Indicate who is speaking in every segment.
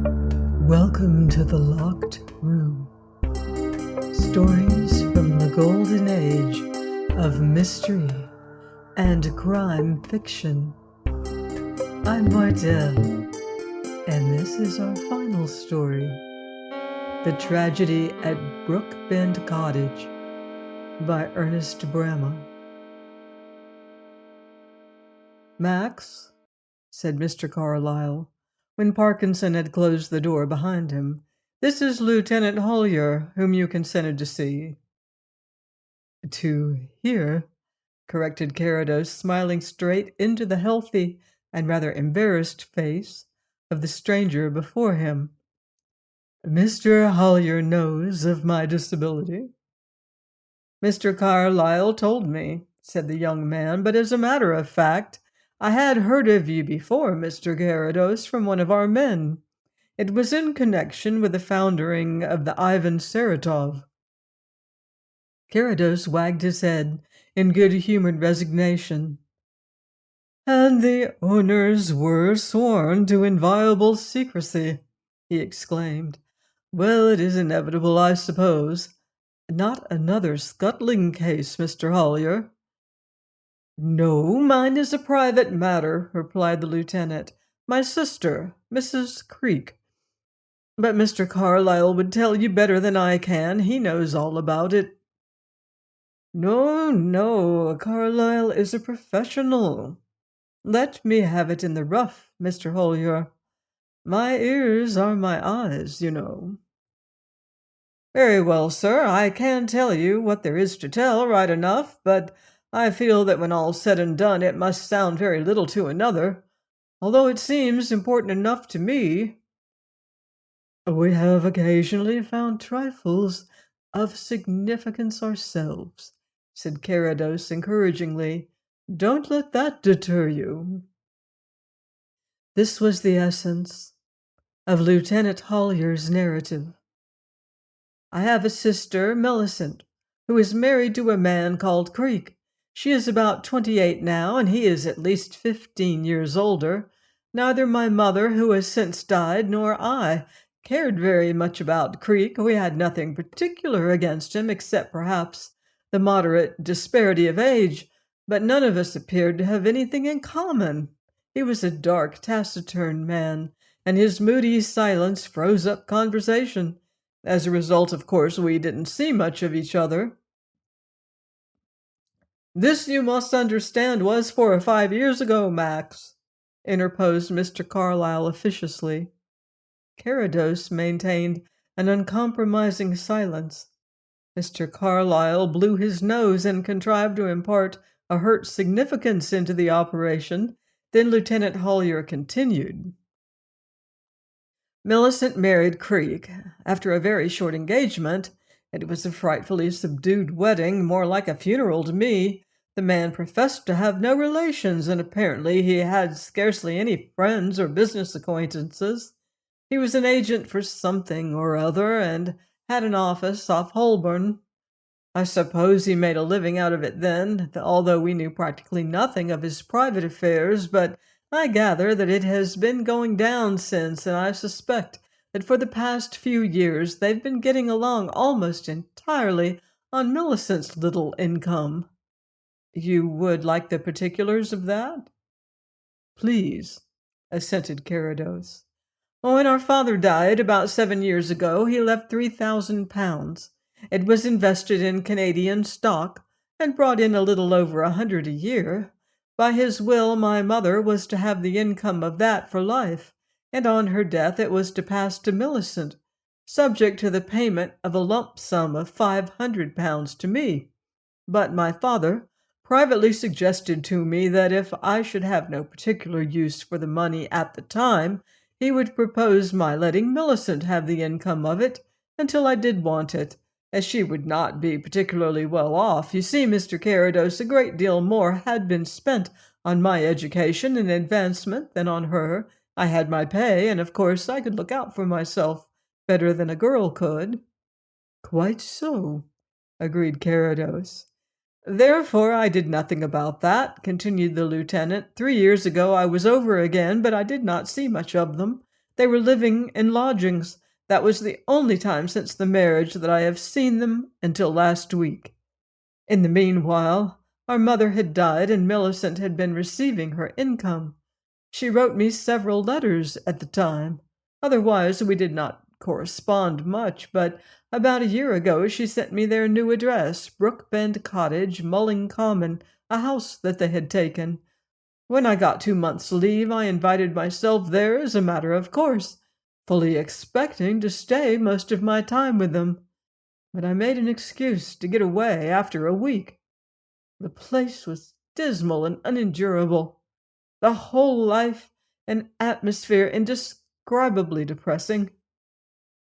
Speaker 1: Welcome to the Locked Room. Stories from the golden age of mystery and crime fiction. I'm Martell, and this is our final story, The Tragedy at Brookbend Cottage by Ernest Bramah. Max, said Mr. Carlyle, when Parkinson had closed the door behind him, this is Lieutenant Hollier, whom you consented to see. To hear, corrected Carrados, smiling straight into the healthy and rather embarrassed face of the stranger before him. Mr. Hollier knows of my disability. Mr. Carlyle told me, said the young man, but as a matter of fact, I had heard of you before, Mr. Carrados, from one of our men. It was in connection with the foundering of the Ivan Saratov. Carrados wagged his head in good-humored resignation. And the owners were sworn to inviolable secrecy, he exclaimed. Well, it is inevitable, I suppose. Not another scuttling case, Mr. Hollier. No, mine is a private matter, replied the lieutenant. My sister, Mrs. Creek. But Mr. Carlyle would tell you better than I can. He knows all about it. No, Carlyle is a professional. Let me have it in the rough, Mr. Hollier. My ears are my eyes, you know. Very well, sir, I can tell you what there is to tell, right enough, but I feel that when all's said and done it must sound very little to another, although it seems important enough to me. We have occasionally found trifles of significance ourselves, said Carrados encouragingly. Don't let that deter you. This was the essence of Lieutenant Hollier's narrative. I have a sister, Millicent, who is married to a man called Creek. She is about 28 now, and he is at least 15 years older. Neither my mother, who has since died, nor I cared very much about Creek. We had nothing particular against him, except perhaps the moderate disparity of age, but none of us appeared to have anything in common. He was a dark, taciturn man, and his moody silence froze up conversation. As a result, of course, we didn't see much of each other. This, you must understand, was 4 or 5 years ago, Max, interposed Mr. Carlyle officiously. Carrados maintained an uncompromising silence. Mr. Carlyle blew his nose and contrived to impart a hurt significance into the operation. Then Lieutenant Hollier continued. Millicent married Creek after a very short engagement. It was a frightfully subdued wedding, more like a funeral to me. The man professed to have no relations, and apparently he had scarcely any friends or business acquaintances. He was an agent for something or other, and had an office off Holborn. I suppose he made a living out of it then, although we knew practically nothing of his private affairs, but I gather that it has been going down since, and I suspect that for the past few years they've been getting along almost entirely on Millicent's little income. You would like the particulars of that? Please, assented Carrados. When our father died about 7 years ago, he left £3,000. It was invested in Canadian stock and brought in a little over 100 a year. By his will, my mother was to have the income of that for life, and on her death it was to pass to Millicent, subject to the payment of a lump sum of £500 to me. But my father privately suggested to me that if I should have no particular use for the money at the time, he would propose my letting Millicent have the income of it until I did want it, as she would not be particularly well off. You see, Mr. Carrados, a great deal more had been spent on my education and advancement than on her. I had my pay, and of course I could look out for myself better than a girl could. Quite so, agreed Carrados. Therefore I did nothing about that, continued the lieutenant. 3 years ago I was over again, but I did not see much of them. They were living in lodgings. That was the only time since the marriage that I have seen them until last week. In the meanwhile, our mother had died and Millicent had been receiving her income. She wrote me several letters at the time. Otherwise, we did not correspond much, but about a year ago she sent me their new address, Brookbend Cottage, Mulling Common, a house that they had taken. When I got 2 months' leave, I invited myself there as a matter of course, fully expecting to stay most of my time with them. But I made an excuse to get away after a week. The place was dismal and unendurable. The whole life and atmosphere indescribably depressing.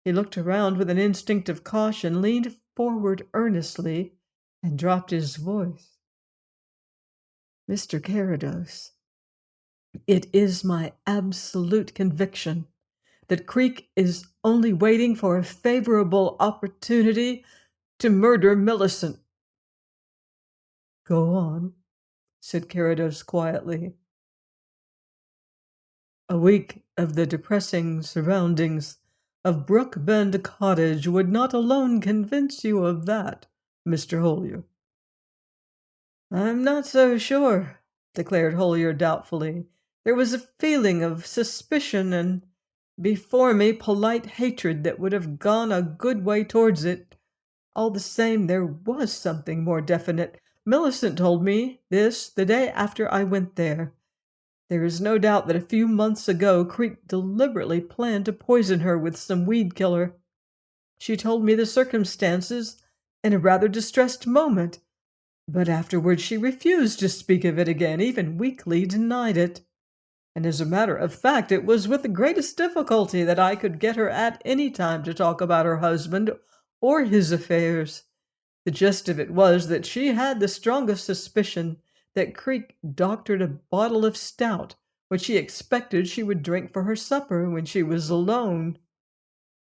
Speaker 1: He looked around with an instinct of caution, leaned forward earnestly, and dropped his voice. Mr. Carrados, it is my absolute conviction that Creek is only waiting for a favorable opportunity to murder Millicent. Go on, said Carrados quietly. A week of the depressing surroundings of Brookbend Cottage would not alone convince you of that, Mr. Holier. I'm not so sure, declared Holier doubtfully. There was a feeling of suspicion and, before me, polite hatred that would have gone a good way towards it. All the same, there was something more definite. Millicent told me this the day after I went there. There is no doubt that a few months ago Creek deliberately planned to poison her with some weed killer. She told me the circumstances in a rather distressed moment, but afterwards she refused to speak of it again, even weakly denied it. And as a matter of fact, it was with the greatest difficulty that I could get her at any time to talk about her husband or his affairs. The gist of it was that she had the strongest suspicion that Creek doctored a bottle of stout, which he expected she would drink for her supper when she was alone.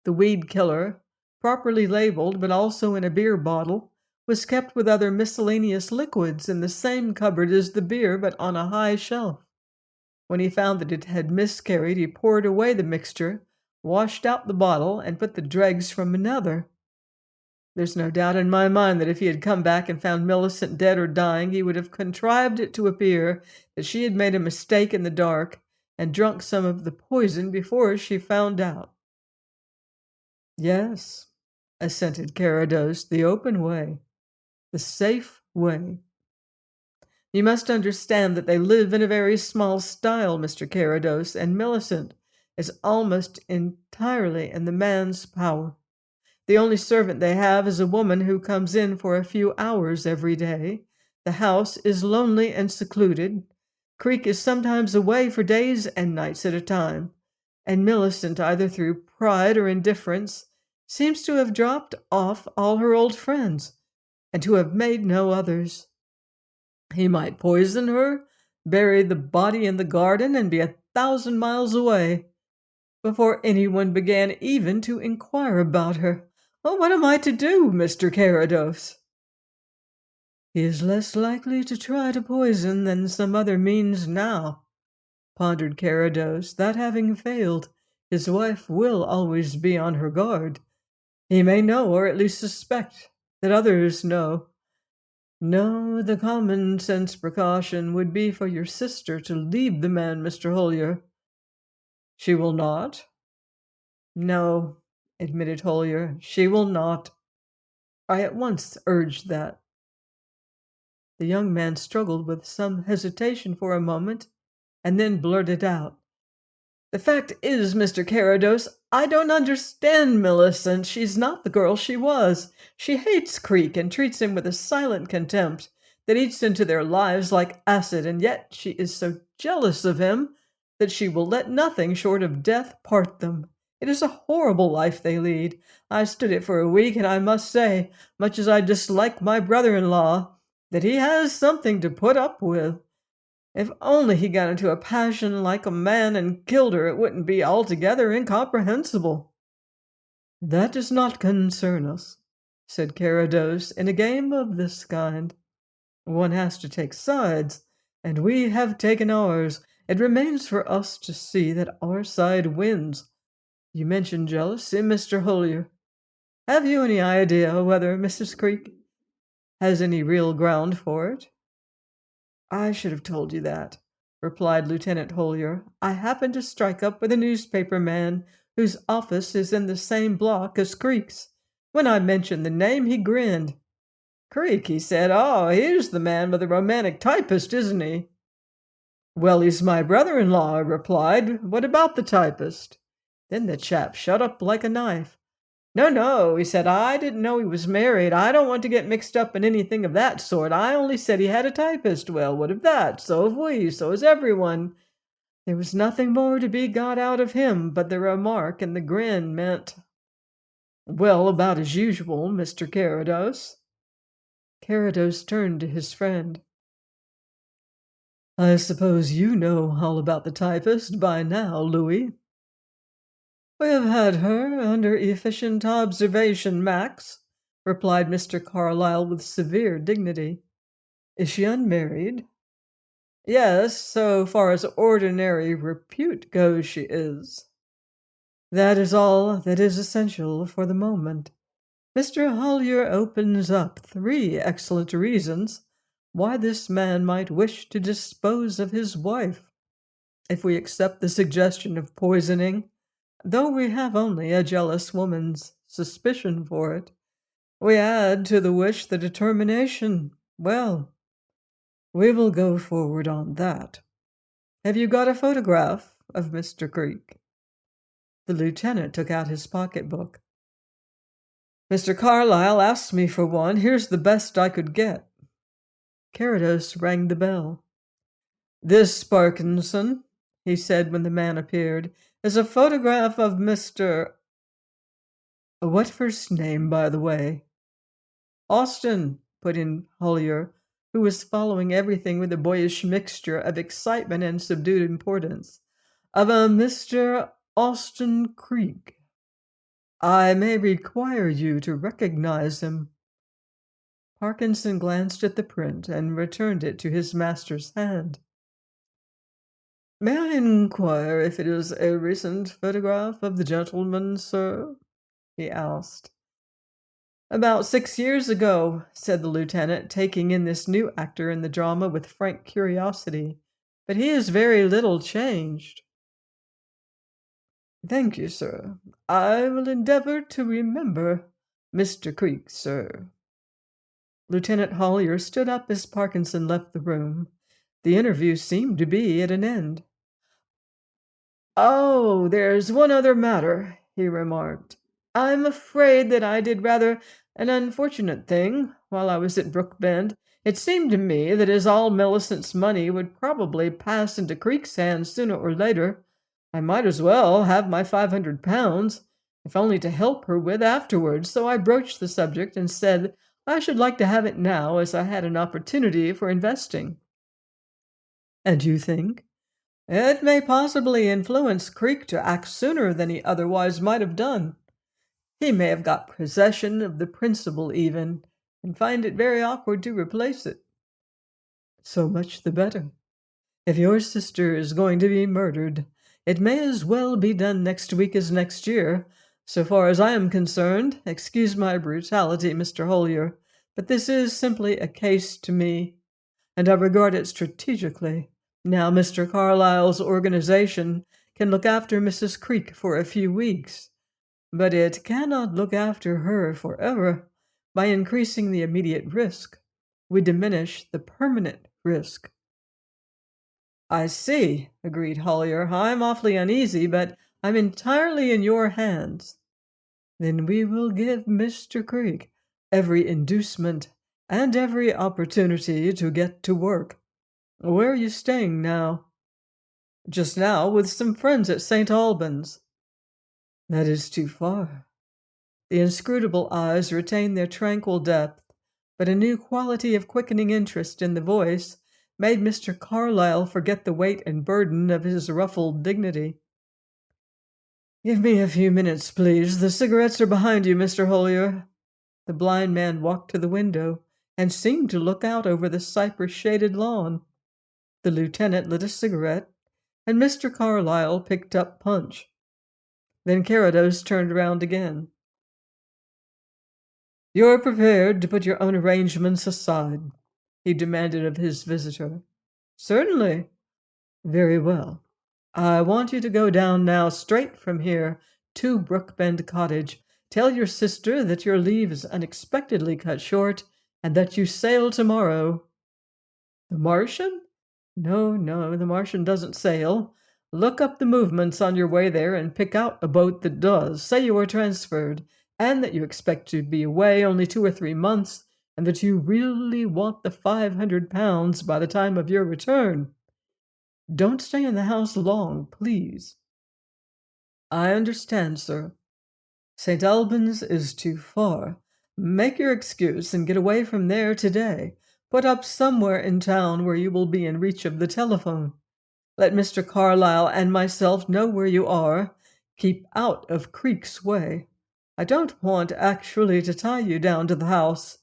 Speaker 1: The weed killer, properly labeled but also in a beer bottle, was kept with other miscellaneous liquids in the same cupboard as the beer but on a high shelf. When he found that it had miscarried, he poured away the mixture, washed out the bottle, and put the dregs from another. There's no doubt in my mind that if he had come back and found Millicent dead or dying, he would have contrived it to appear that she had made a mistake in the dark and drunk some of the poison before she found out. Yes, assented Carrados, the open way, the safe way. You must understand that they live in a very small style, Mr. Carrados, and Millicent is almost entirely in the man's power. The only servant they have is a woman who comes in for a few hours every day. The house is lonely and secluded. Creek is sometimes away for days and nights at a time, and Millicent, either through pride or indifference, seems to have dropped off all her old friends, and to have made no others. He might poison her, bury the body in the garden, and be 1,000 miles away before anyone began even to inquire about her. Well, what am I to do, Mr. Carrados? He is less likely to try to poison than some other means now, pondered Carrados. That having failed, his wife will always be on her guard. He may know, or at least suspect, that others know. No, the common sense precaution would be for your sister to leave the man, Mr. Holier. She will not? No, admitted Holier, she will not. I at once urged that. The young man struggled with some hesitation for a moment, and then blurted out, The fact is, Mr. Carrados, I don't understand Millicent. She's not the girl she was. She hates Creek and treats him with a silent contempt that eats into their lives like acid, and yet she is so jealous of him that she will let nothing short of death part them. It is a horrible life they lead. I stood it for a week, and I must say, much as I dislike my brother-in-law, that he has something to put up with. If only he got into a passion like a man and killed her, it wouldn't be altogether incomprehensible. That does not concern us, said Carrados. In a game of this kind, one has to take sides, and we have taken ours. It remains for us to see that our side wins. You mentioned jealousy, Mr. Holier. Have you any idea whether Mrs. Creek has any real ground for it?" "I should have told you that," replied Lieutenant Holier. "I happened to strike up with a newspaper man whose office is in the same block as Creek's. When I mentioned the name, he grinned. 'Creek,' he said. 'Oh, he's the man with the romantic typist, isn't he?' 'Well, he's my brother-in-law,' I replied. 'What about the typist?' Then the chap shut up like a knife. 'No, no,' he said, 'I didn't know he was married. I don't want to get mixed up in anything of that sort. I only said he had a typist. Well, what of that? So have we. So has everyone.' There was nothing more to be got out of him, but the remark and the grin meant, 'Well, about as usual, Mr. Carrados.'" Carrados turned to his friend. "I suppose you know all about the typist by now, Louis." "We have had her under efficient observation, Max," replied Mr. Carlyle with severe dignity. "Is she unmarried?" "Yes, so far as ordinary repute goes, she is." "That is all that is essential for the moment. Mr. Holier opens up 3 excellent reasons why this man might wish to dispose of his wife. If we accept the suggestion of poisoning, though we have only a jealous woman's suspicion for it, we add to the wish the determination. Well, we will go forward on that. Have you got a photograph of Mr. Creek?" The lieutenant took out his pocketbook. "Mr. Carlyle asked me for one. Here's the best I could get." Carrados rang the bell. "This, Parkinson," he said when the man appeared, "is a photograph of Mr. What first name, by the way?" "Austin," put in Holier, who was following everything with a boyish mixture of excitement and subdued importance. "Of a Mr. Austin Creek. I may require you to recognize him." Parkinson glanced at the print and returned it to his master's hand. "May I inquire if it is a recent photograph of the gentleman, sir?" he asked. "About 6 years ago," said the lieutenant, taking in this new actor in the drama with frank curiosity. "But he is very little changed." "Thank you, sir. I will endeavor to remember Mr. Creek, sir." Lieutenant Holier stood up as Parkinson left the room. The interview seemed to be at an end. "Oh, there's one other matter," he remarked. "I'm afraid that I did rather an unfortunate thing while I was at Brookbend. It seemed to me that as all Millicent's money would probably pass into Creek's hands sooner or later, I might as well have my £500, if only to help her with afterwards. So I broached the subject and said I should like to have it now, as I had an opportunity for investing." "And you think?" "It may possibly influence Creek to act sooner than he otherwise might have done. He may have got possession of the principal even, and find it very awkward to replace it." "So much the better. If your sister is going to be murdered, it may as well be done next week as next year. So far as I am concerned, excuse my brutality, Mr. Holier, but this is simply a case to me, and I regard it strategically. Now, Mr. Carlyle's organization can look after Mrs. Creek for a few weeks, but it cannot look after her forever. By increasing the immediate risk, we diminish the permanent risk." "I see," agreed Holier. "I'm awfully uneasy, but I'm entirely in your hands." "Then we will give Mr. Creek every inducement and every opportunity to get to work. Where are you staying now?" "Just now with some friends at St. Albans." "That is too far." The inscrutable eyes retained their tranquil depth, but a new quality of quickening interest in the voice made Mr. Carlyle forget the weight and burden of his ruffled dignity. "Give me a few minutes, please. The cigarettes are behind you, Mr. Holier." The blind man walked to the window and seemed to look out over the cypress-shaded lawn. The lieutenant lit a cigarette and Mr. Carlyle picked up Punch. Then Carrados turned round again. "You're prepared to put your own arrangements aside?" he demanded of his visitor. "Certainly." "Very well. I want you to go down now straight from here to Brookbend Cottage. Tell your sister that your leave is unexpectedly cut short and that you sail tomorrow." "The Martian?" "No, no, the Martian doesn't sail. Look up the movements on your way there and pick out a boat that does. Say you are transferred, and that you expect to be away only 2 or 3 months, and that you really want the £500 by the time of your return. Don't stay in the house long, please." "I understand, sir. St. Albans is too far. Make your excuse and get away from there today. Put up somewhere in town where you will be in reach of the telephone. Let Mr. Carlyle and myself know where you are. Keep out of Creek's way. I don't want actually to tie you down to the house,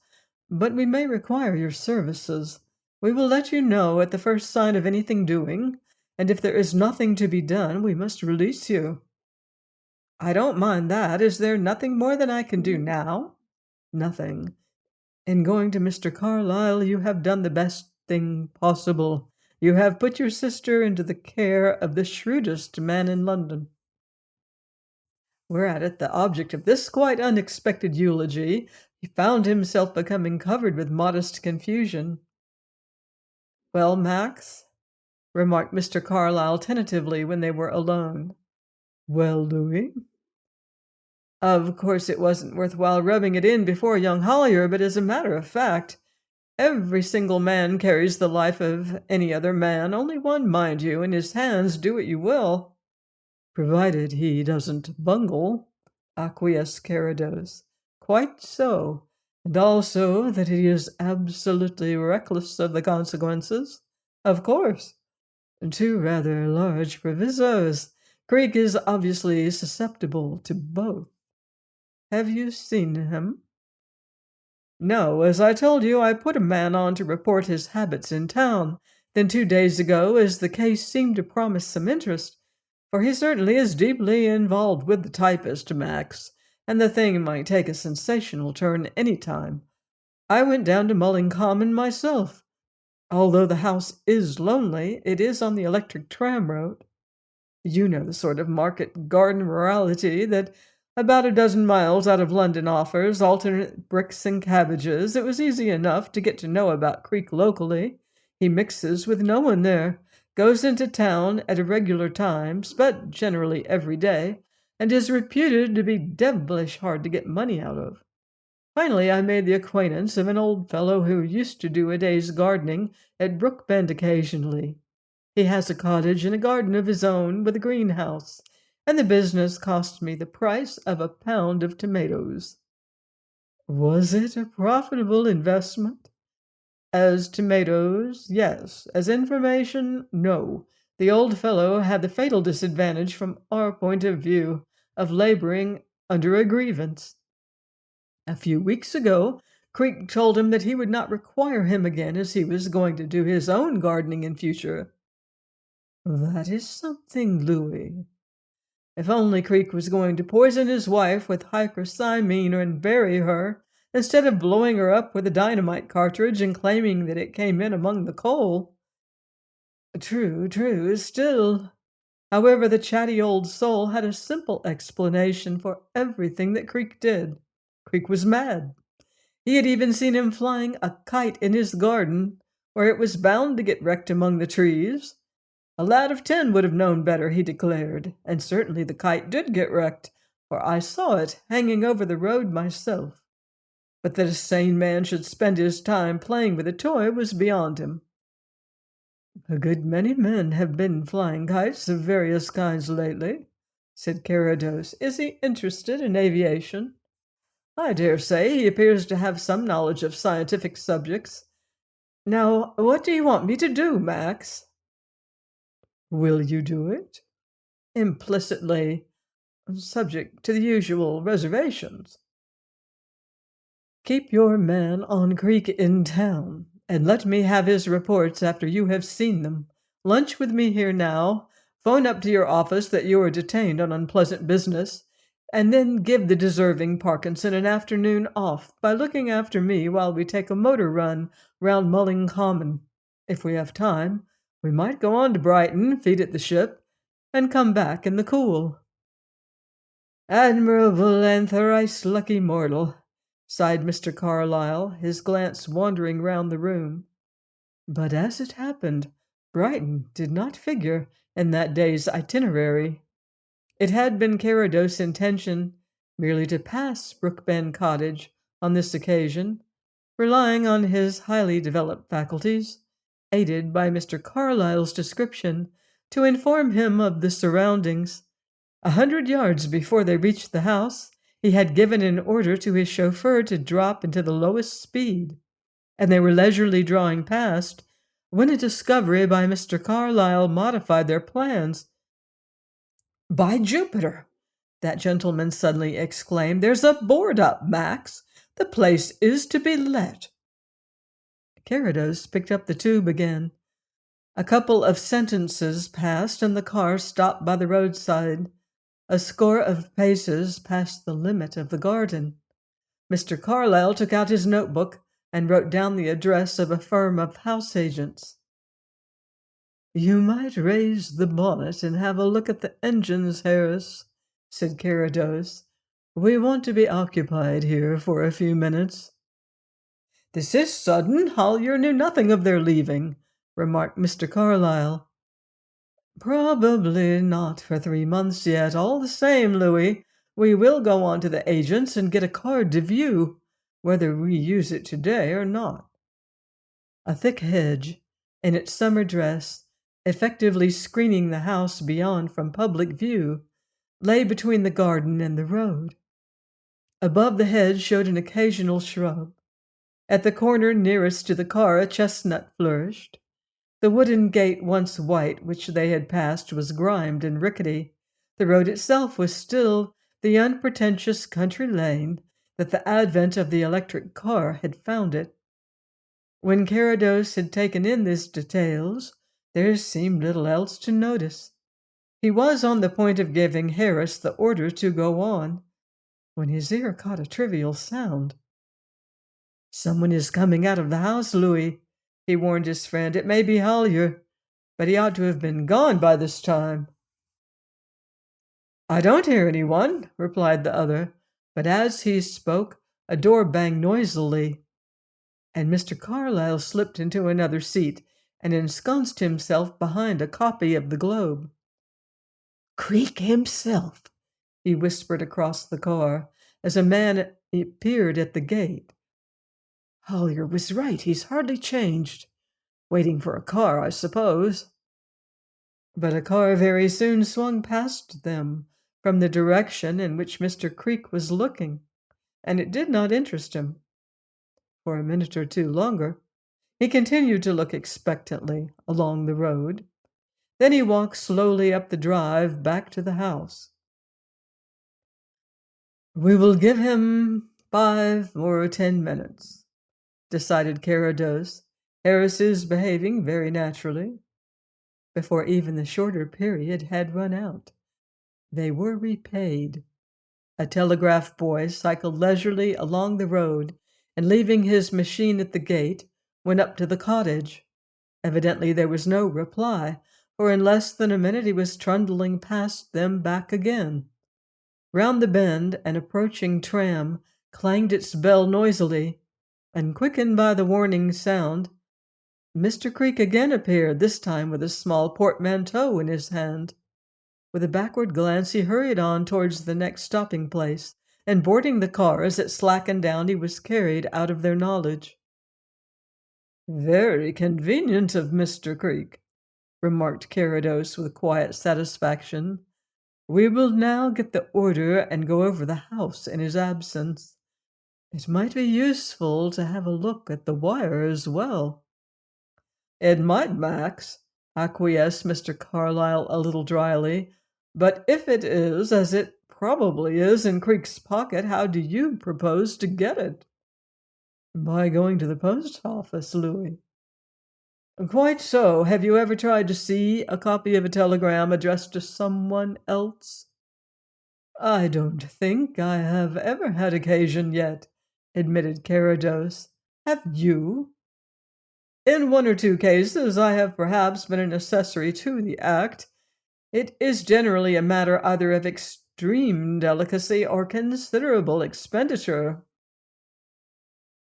Speaker 1: but we may require your services. We will let you know at the first sign of anything doing, and if there is nothing to be done, we must release you." "I don't mind that. Is there nothing more that I can do now?" "Nothing. In going to Mr. Carlyle, you have done the best thing possible. You have put your sister into the care of the shrewdest man in London." Whereat the object of this quite unexpected eulogy, he found himself becoming covered with modest confusion. "Well, Max?" remarked Mr. Carlyle tentatively when they were alone. "Well, Louis?" "Of course it wasn't worth while rubbing it in before young Hollier, but as a matter of fact, every single man carries the life of any other man, only one, mind you, in his hands, do what you will." "Provided he doesn't bungle," acquiesced Carrados. "Quite so. And also that he is absolutely reckless of the consequences." "Of course." "Two rather large provisos. Creek is obviously susceptible to both." "Have you seen him?" "No. As I told you, I put a man on to report his habits in town. Then 2 days ago, as the case seemed to promise some interest, for he certainly is deeply involved with the typist, Max, and the thing might take a sensational turn any time, I went down to Mulling Common myself. Although the house is lonely, it is on the electric tram road. You know the sort of market garden rurality that about a dozen miles out of London offers, alternate bricks and cabbages. It was easy enough to get to know about Creek locally. He mixes with no one there, goes into town at irregular times, but generally every day, and is reputed to be devilish hard to get money out of. Finally, I made the acquaintance of an old fellow who used to do a day's gardening at Brookbend occasionally. He has a cottage and a garden of his own with a greenhouse, and the business cost me the price of a pound of tomatoes." "Was it a profitable investment?" "As tomatoes, yes. As information, no. The old fellow had the fatal disadvantage, from our point of view, of laboring under a grievance. A few weeks ago, Creek told him that he would not require him again, as he was going to do his own gardening in future." "That is something, Louis." "If only Creek was going to poison his wife with hypercymene and bury her, instead of blowing her up with a dynamite cartridge and claiming that it came in among the coal." "True, true. Still—" However, the chatty old soul had a simple explanation for everything that Creek did. Creek was mad. He had even seen him flying a kite in his garden, where it was bound to get wrecked among the trees. A lad of 10 would have known better, he declared, and certainly the kite did get wrecked, for I saw it hanging over the road myself. But that a sane man should spend his time playing with a toy was beyond him." "A good many men have been flying kites of various kinds lately," said Carrados. "Is he interested in aviation?" "I dare say he appears to have some knowledge of scientific subjects. Now, what do you want me to do, Max?" "Will you do it?" "Implicitly, subject to the usual reservations." "Keep your man on Creek in town, and let me have his reports after you have seen them. Lunch with me here now, Phone up to your office that you are detained on unpleasant business, and then give the deserving Parkinson an afternoon off by looking after me while we take a motor run round Mulling Common. If we have time, we might go on to Brighton, feed at the ship, and come back in the cool." "Admirable and thrice lucky mortal," sighed Mr. Carlyle, his glance wandering round the room. But as it happened, Brighton did not figure in that day's itinerary. It had been Carrados' intention merely to pass Brookbend Cottage on this occasion, relying on his highly developed faculties, aided by Mr. Carlyle's description, to inform him of the surroundings. 100 yards before they reached the house, he had given an order to his chauffeur to drop into the lowest speed, and they were leisurely drawing past when a discovery by Mr. Carlyle modified their plans. "By Jupiter!" that gentleman suddenly exclaimed. "There's a board up, Max. The place is to be let." Carrados picked up the tube again. A couple of sentences passed, and the car stopped by the roadside, a score of paces past the limit of the garden. Mr. Carlyle took out his notebook and wrote down the address of a firm of house agents. "You might raise the bonnet and have a look at the engines, Harris," said Carrados. "We want to be occupied here for a few minutes." "This is sudden. Hollier knew nothing of their leaving," remarked Mr. Carlyle. "Probably not for 3 months yet. All the same, Louis, we will go on to the agents and get a card to view, whether we use it today or not." A thick hedge, in its summer dress, effectively screening the house beyond from public view, lay between the garden and the road. Above the hedge showed an occasional shrub. At the corner nearest to the car a chestnut flourished. The wooden gate, once white, which they had passed, was grimed and rickety. The road itself was still the unpretentious country lane that the advent of the electric car had found it. When Carrados had taken in these details, there seemed little else to notice. He was on the point of giving Harris the order to go on, when his ear caught a trivial sound. "Someone is coming out of the house, Louis," he warned his friend. "It may be Hollier, but he ought to have been gone by this time." "I don't hear anyone," replied the other, but as he spoke, a door banged noisily, and Mr. Carlyle slipped into another seat and ensconced himself behind a copy of the Globe. "Creek himself," he whispered across the car as a man appeared at the gate. "Hollier was right. He's hardly changed. Waiting for a car, I suppose." But a car very soon swung past them from the direction in which Mr. Creek was looking, and it did not interest him. For a minute or two longer, he continued to look expectantly along the road. Then he walked slowly up the drive back to the house. "We will give him 5 or 10 minutes," decided Carrados. "Harris is behaving very naturally." Before even the shorter period had run out, they were repaid. A telegraph boy cycled leisurely along the road and, leaving his machine at the gate, went up to the cottage. Evidently there was no reply, for in less than a minute he was trundling past them back again. Round the bend, an approaching tram clanged its bell noisily, and, quickened by the warning sound, Mr. Creek again appeared, this time with a small portmanteau in his hand. With a backward glance, he hurried on towards the next stopping place, and boarding the car as it slackened down, he was carried out of their knowledge. "Very convenient of Mr. Creek," remarked Carrados with quiet satisfaction. "We will now get the order and go over the house in his absence. It might be useful to have a look at the wire as well." "It might, Max," acquiesced Mr. Carlyle a little dryly. "But if it is, as it probably is, in Creek's pocket, how do you propose to get it?" "By going to the post office, Louis." Quite so. Have you ever tried to see a copy of a telegram addressed to someone else? I don't think I have ever had occasion yet, admitted Carrados. Have you? In one or two cases, I have perhaps been an accessory to the act. It is generally a matter either of extreme delicacy or considerable expenditure.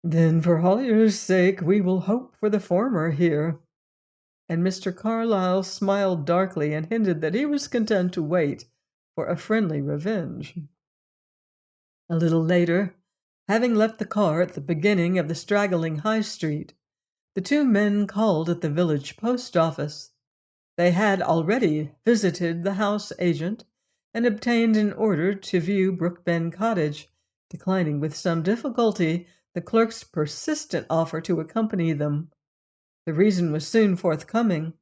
Speaker 1: Then, for Hollier's sake, we will hope for the former here. And Mr. Carlyle smiled darkly and hinted that he was content to wait for a friendly revenge. A little later, having left the car at the beginning of the straggling high street, the two men called at the village post office. They had already visited the house agent and obtained an order to view Brookbend Cottage, declining with some difficulty the clerk's persistent offer to accompany them. The reason was soon forthcoming.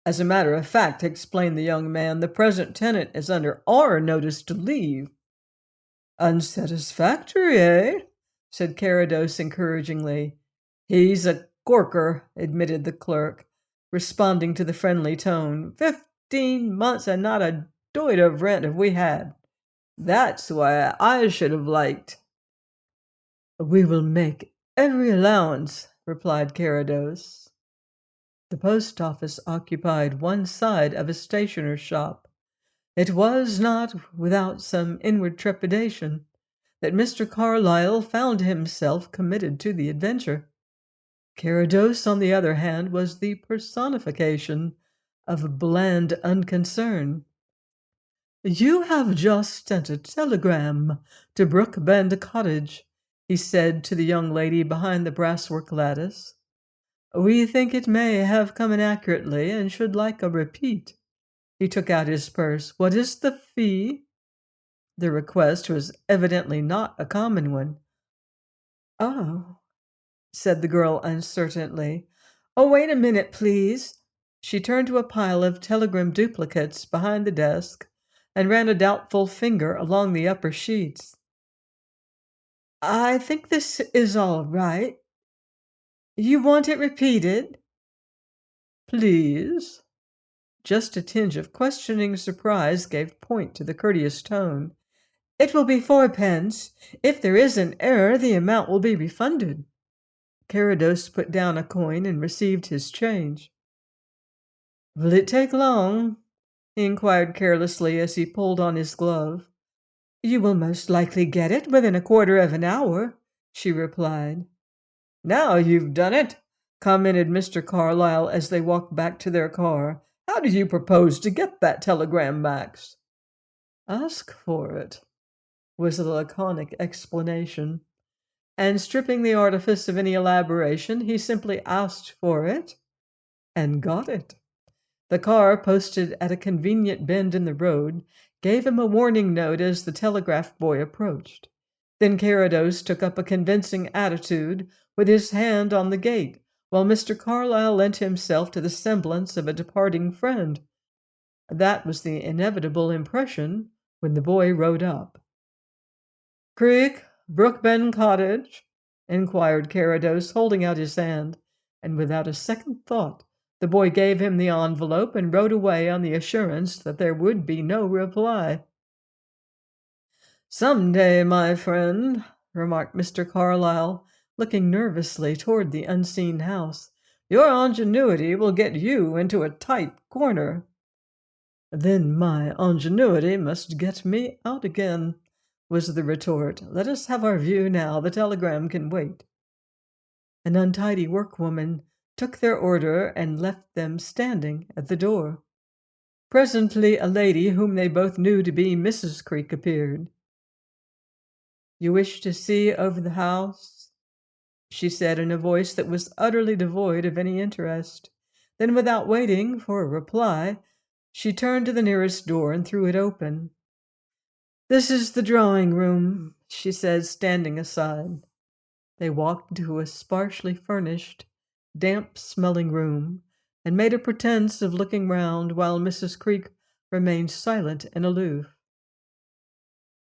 Speaker 1: As a matter of fact, explained the young man, the present tenant is under our notice to leave. Unsatisfactory, eh? Said Carrados encouragingly. He's a corker, admitted the clerk, responding to the friendly tone. 15 months and not a doit of rent have we had. That's why I should have liked. We will make every allowance, replied Carrados. The post office occupied one side of a stationer's shop. It was not without some inward trepidation that Mr. Carlyle found himself committed to the adventure. Carrados, on the other hand, was the personification of bland unconcern. You have just sent a telegram to Brookbend Cottage, he said to the young lady behind the brasswork lattice. We think it may have come inaccurately and should like a repeat. He took out his purse. What is the fee? The request was evidently not a common one. Oh, said the girl uncertainly. Oh, wait a minute, please. She turned to a pile of telegram duplicates behind the desk and ran a doubtful finger along the upper sheets. I think this is all right. You want it repeated? Please. Just a tinge of questioning surprise gave point to the courteous tone. It will be 4 pence. If there is an error, the amount will be refunded. Carrados put down a coin and received his change. Will it take long? He inquired carelessly as he pulled on his glove. You will most likely get it within a quarter of an hour, she replied. Now you've done it, commented Mr. Carlyle as they walked back to their car. How do you propose to get that telegram, Max? Ask for it, was the laconic explanation. And stripping the artifice of any elaboration, he simply asked for it and got it. The car, posted at a convenient bend in the road, gave him a warning note as the telegraph boy approached. Then Carrados took up a convincing attitude with his hand on the gate, while Mr. Carlyle lent himself to the semblance of a departing friend. That was the inevitable impression when the boy rode up. Creek, Brookbend Cottage? Inquired Carrados, holding out his hand, and without a second thought, the boy gave him the envelope and rode away on the assurance that there would be no reply. Some day, my friend, remarked Mr. Carlyle, looking nervously toward the unseen house, your ingenuity will get you into a tight corner. Then my ingenuity must get me out again, was the retort. Let us have our view now. The telegram can wait. An untidy workwoman took their order and left them standing at the door. Presently a lady whom they both knew to be Mrs. Creek appeared. You wish to see over the house? She said in a voice that was utterly devoid of any interest. Then, without waiting for a reply, she turned to the nearest door and threw it open. This is the drawing room, she said, standing aside. They walked into a sparsely furnished, damp-smelling room and made a pretense of looking round while Mrs. Creek remained silent and aloof.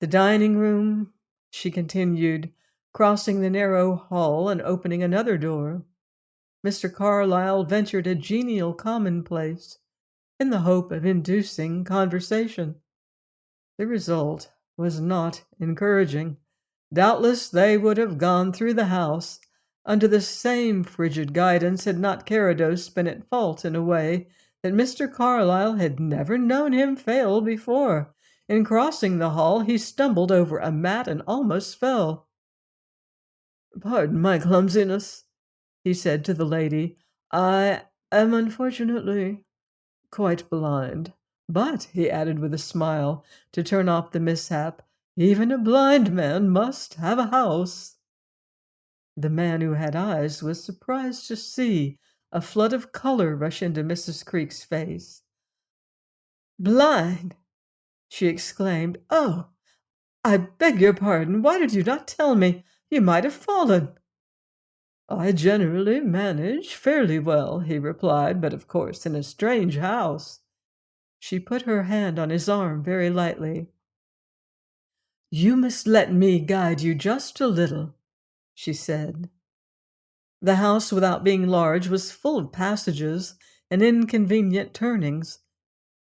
Speaker 1: The dining room, she continued, crossing the narrow hall and opening another door. Mr. Carlyle ventured a genial commonplace in the hope of inducing conversation. The result was not encouraging. Doubtless they would have gone through the house under the same frigid guidance had not Carrados been at fault in a way that Mr. Carlyle had never known him fail before. In crossing the hall, he stumbled over a mat and almost fell. "Pardon my clumsiness," he said to the lady. "I am unfortunately quite blind. But," he added with a smile, to turn off the mishap, "even a blind man must have a house." The man who had eyes was surprised to see a flood of color rush into Mrs. Creake's face. "Blind!" she exclaimed. "Oh, I beg your pardon. Why did you not tell me? You might have fallen." "I generally manage fairly well," he replied, "but of course in a strange house." She put her hand on his arm very lightly. "You must let me guide you just a little," she said. The house, without being large, was full of passages and inconvenient turnings.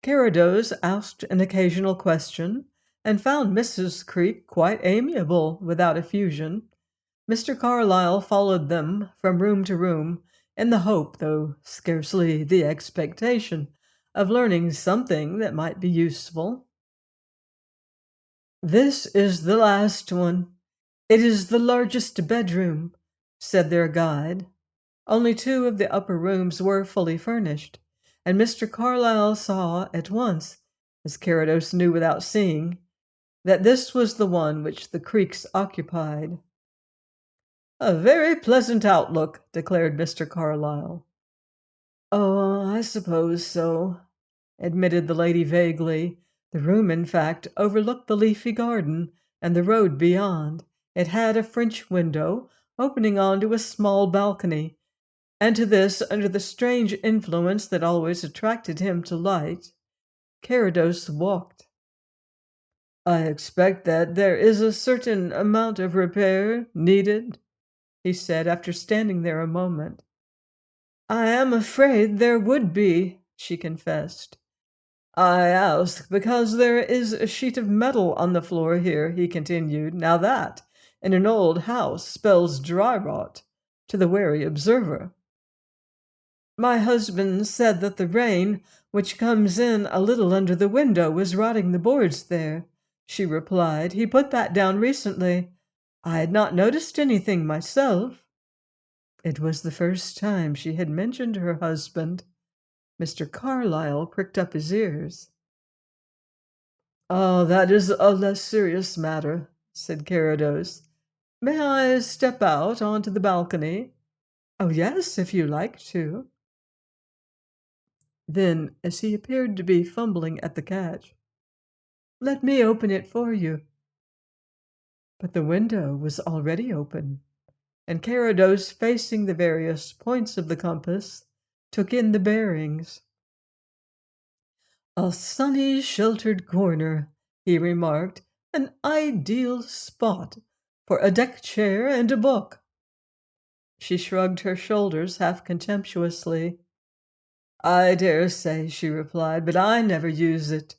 Speaker 1: Carrados asked an occasional question and found Mrs. Creake quite amiable without effusion. Mr. Carlyle followed them from room to room in the hope, though scarcely the expectation, of learning something that might be useful. "This is the last one. It is the largest bedroom," said their guide. Only two of the upper rooms were fully furnished, and Mr. Carlyle saw at once, as Carrados knew without seeing, that this was the one which the Creeks occupied. "A very pleasant outlook," declared Mr. Carlyle. "Oh, I suppose so," admitted the lady vaguely. The room, in fact, overlooked the leafy garden and the road beyond. It had a French window opening onto a small balcony, and to this, under the strange influence that always attracted him to light, Carrados walked. "I expect that there is a certain amount of repair needed," he said, after standing there a moment. "I am afraid there would be," she confessed. "I ask because there is a sheet of metal on the floor here," he continued. "Now that, in an old house, spells dry rot to the wary observer." "My husband said that the rain, which comes in a little under the window, was rotting the boards there," she replied. "He put that down recently. I had not noticed anything myself." It was the first time she had mentioned her husband. Mr. Carlyle pricked up his ears. "Oh, that is a less serious matter," said Carrados. "May I step out onto the balcony?" "Oh, yes, if you like to." Then, as he appeared to be fumbling at the catch, "Let me open it for you." But the window was already open, and Carrados, facing the various points of the compass, took in the bearings. "A sunny, sheltered corner," he remarked. "An ideal spot for a deck chair and a book." She shrugged her shoulders half contemptuously. "I dare say," she replied, "but I never use it."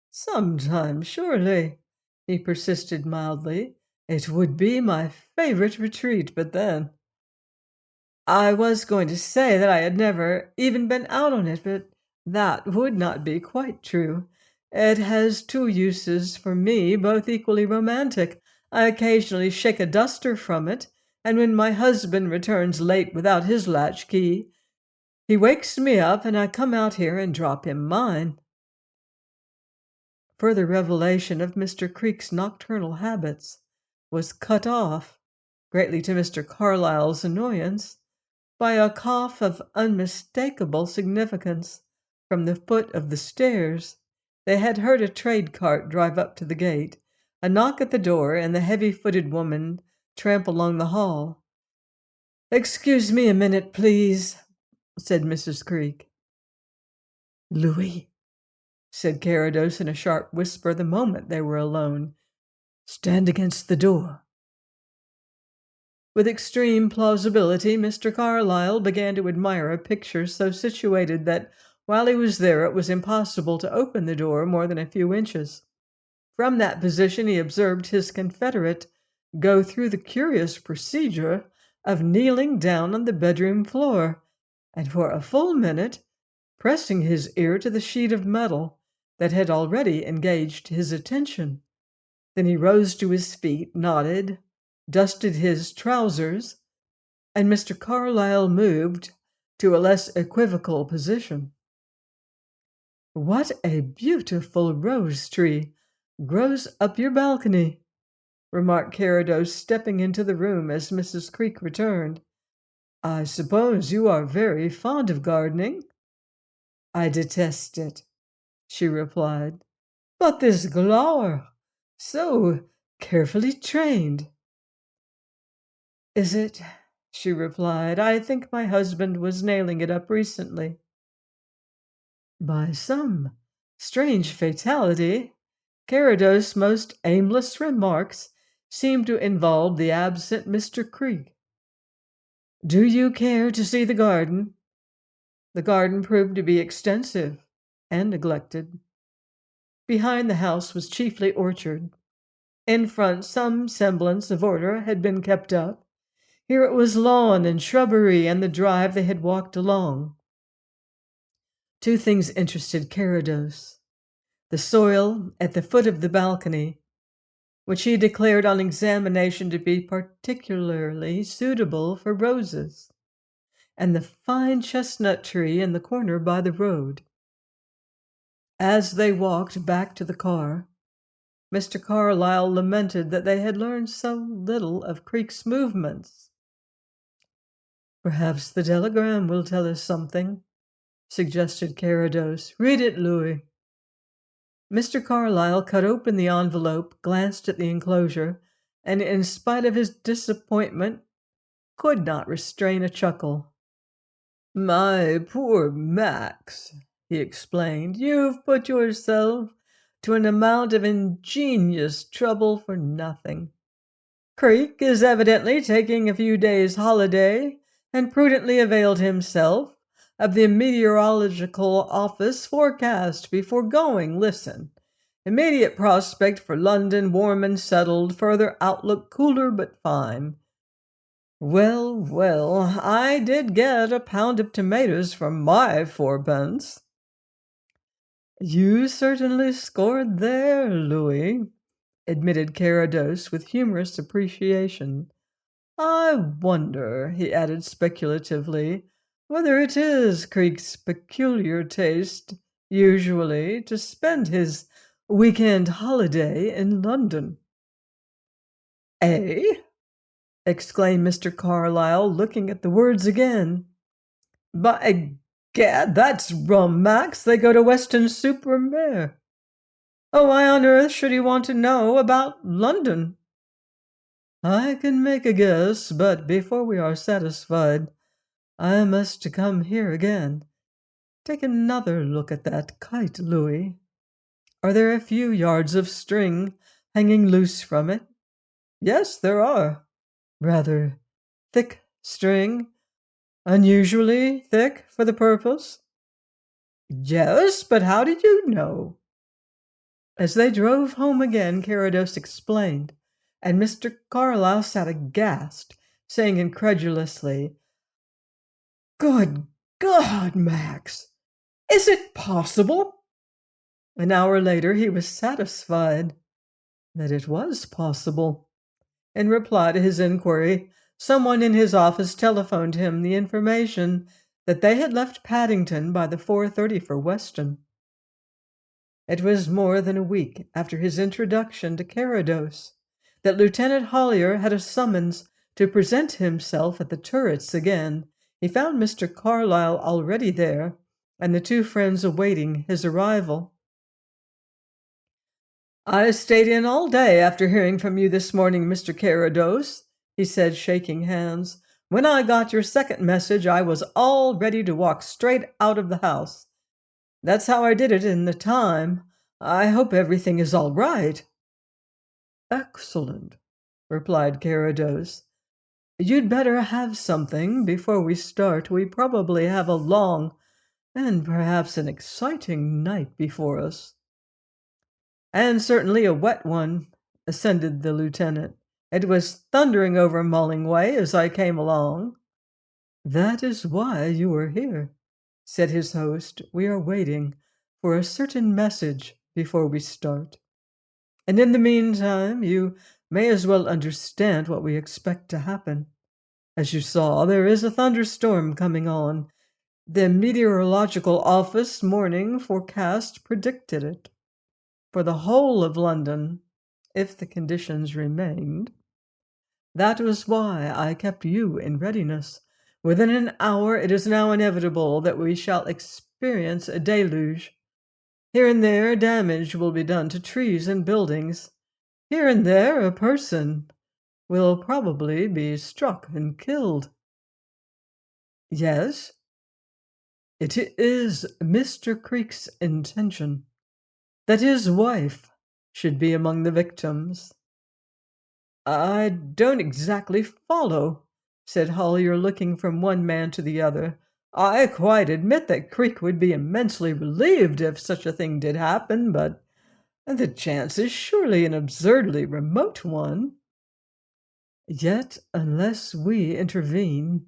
Speaker 1: "Sometimes, surely," he persisted mildly. "It would be my favorite retreat, but then—" "I was going to say that I had never even been out on it, but that would not be quite true. It has two uses for me, both equally romantic. I occasionally shake a duster from it, and when my husband returns late without his latchkey, he wakes me up, and I come out here and drop him mine." Further revelation of Mr. Creake's nocturnal habits was cut off, greatly to Mr. Carlyle's annoyance, by a cough of unmistakable significance from the foot of the stairs. They had heard a trade cart drive up to the gate, a knock at the door, and the heavy-footed woman tramp along the hall. "Excuse me a minute, please," said Mrs. Creake. "Louis," said Carrados in a sharp whisper the moment they were alone, "stand against the door." With extreme plausibility, Mr. Carlyle began to admire a picture so situated that while he was there it was impossible to open the door more than a few inches. From that position he observed his confederate go through the curious procedure of kneeling down on the bedroom floor, and for a full minute pressing his ear to the sheet of metal that had already engaged his attention. Then he rose to his feet, nodded, dusted his trousers, and Mr. Carlyle moved to a less equivocal position. "What a beautiful rose tree grows up your balcony," remarked Carrados, stepping into the room as Mrs. Creek returned. "I suppose you are very fond of gardening?" "I detest it," she replied. "But this flower, so carefully trained." "Is it?" she replied. "I think my husband was nailing it up recently." By some strange fatality, Carrados' most aimless remarks seemed to involve the absent Mr. Creek. "Do you care to see the garden?" The garden proved to be extensive and neglected. Behind the house was chiefly orchard. In front, some semblance of order had been kept up. Here it was lawn and shrubbery and the drive they had walked along. Two things interested Carrados: the soil at the foot of the balcony, which he declared on examination to be particularly suitable for roses, and the fine chestnut tree in the corner by the road. As they walked back to the car, Mr. Carlyle lamented that they had learned so little of Creek's movements. "Perhaps the telegram will tell us something," suggested Carrados. "Read it, Louis." Mr. Carlyle cut open the envelope, glanced at the enclosure, and in spite of his disappointment, could not restrain a chuckle. "My poor Max," he explained, "you've put yourself to an amount of ingenious trouble for nothing. Creek is evidently taking a few days' holiday and prudently availed himself of the meteorological office forecast before going. Listen. Immediate prospect for London warm and settled, further outlook cooler but fine. Well, well, I did get a pound of tomatoes for my fourpence." "You certainly scored there, Louis," admitted Carrados with humorous appreciation. "I wonder," he added speculatively, "whether it is Creek's peculiar taste, usually, to spend his week-end holiday in London." "Eh?" exclaimed Mr. Carlyle, looking at the words again. "By gad, that's rum, Max. They go to Weston-super-Mare. Oh, why on earth should he want to know about London?" "I can make a guess, but before we are satisfied, I must come here again. Take another look at that kite, Louis. Are there a few yards of string hanging loose from it?" "Yes, there are." "Rather thick string, unusually thick for the purpose?" "Yes, but how did you know?" As they drove home again, Carrados explained, and Mr. Carlyle sat aghast, saying incredulously, "Good God, Max! Is it possible?" An hour later he was satisfied that it was possible. In reply to his inquiry, someone in his office telephoned him the information that they had left Paddington by the 4:30 for Weston. It was more than a week after his introduction to Carrados that Lieutenant Hollier had a summons to present himself at the turrets again. He found Mr. Carlyle already there, and the two friends awaiting his arrival. "I stayed in all day after hearing from you this morning, Mr. Carrados," he said, shaking hands. "When I got your second message, I was all ready to walk straight out of the house. That's how I did it in the time. I hope everything is all right." "Excellent," replied Carrados. You'd better have something before we start. We probably have a long and perhaps an exciting night before us." "And certainly a wet one," assented the lieutenant. "It was thundering over Mulling Way as I came along." "That is why you are here," said his host. "We are waiting for a certain message before we start. And in the meantime, you may as well understand what we expect to happen. As you saw, there is a thunderstorm coming on. The meteorological office morning forecast predicted it for the whole of London, if the conditions remained. That was why I kept you in readiness. Within an hour, it is now inevitable that we shall experience a deluge. Here and there, damage will be done to trees and buildings. Here and there, a person will probably be struck and killed." "Yes, it is Mr. Creake's intention that his wife should be among the victims." "I don't exactly follow," said Holier, looking from one man to the other. "I quite admit that Creake would be immensely relieved if such a thing did happen, but the chance is surely an absurdly remote one." "Yet, unless we intervene,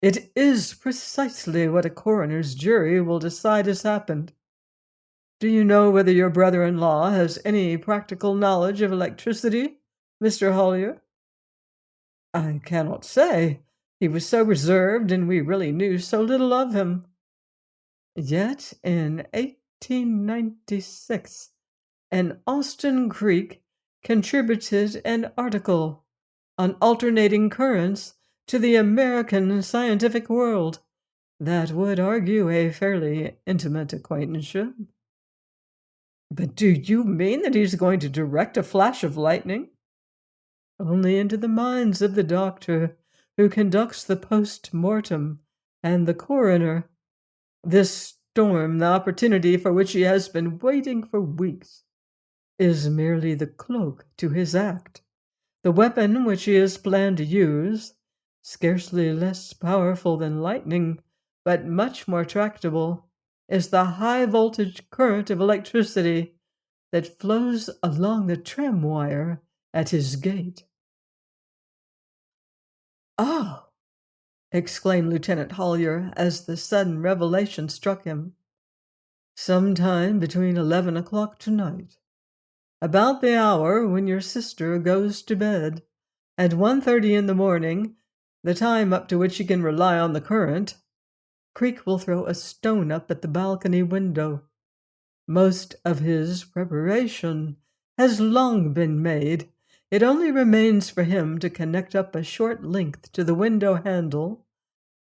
Speaker 1: it is precisely what a coroner's jury will decide has happened. Do you know whether your brother-in-law has any practical knowledge of electricity, Mr. Holier?" "I cannot say. He was so reserved, and we really knew so little of him." "Yet in 1896 an Austin Creake contributed an article on alternating currents to the American Scientific World that would argue a fairly intimate acquaintanceship." "But do you mean that he's going to direct a flash of lightning?" "Only into the minds of the doctor who conducts the post-mortem and the coroner. This storm, the opportunity for which he has been waiting for weeks, is merely the cloak to his act. The weapon which he has planned to use, scarcely less powerful than lightning, but much more tractable, is the high-voltage current of electricity that flows along the tram wire at his gate." "Oh!" exclaimed Lieutenant Holier as the sudden revelation struck him. "Sometime between 11 o'clock tonight, about the hour when your sister goes to bed, and 1:30 in the morning, the time up to which you can rely on the current, Creake will throw a stone up at the balcony window. Most of his preparation has long been made. It only remains for him to connect up a short length to the window handle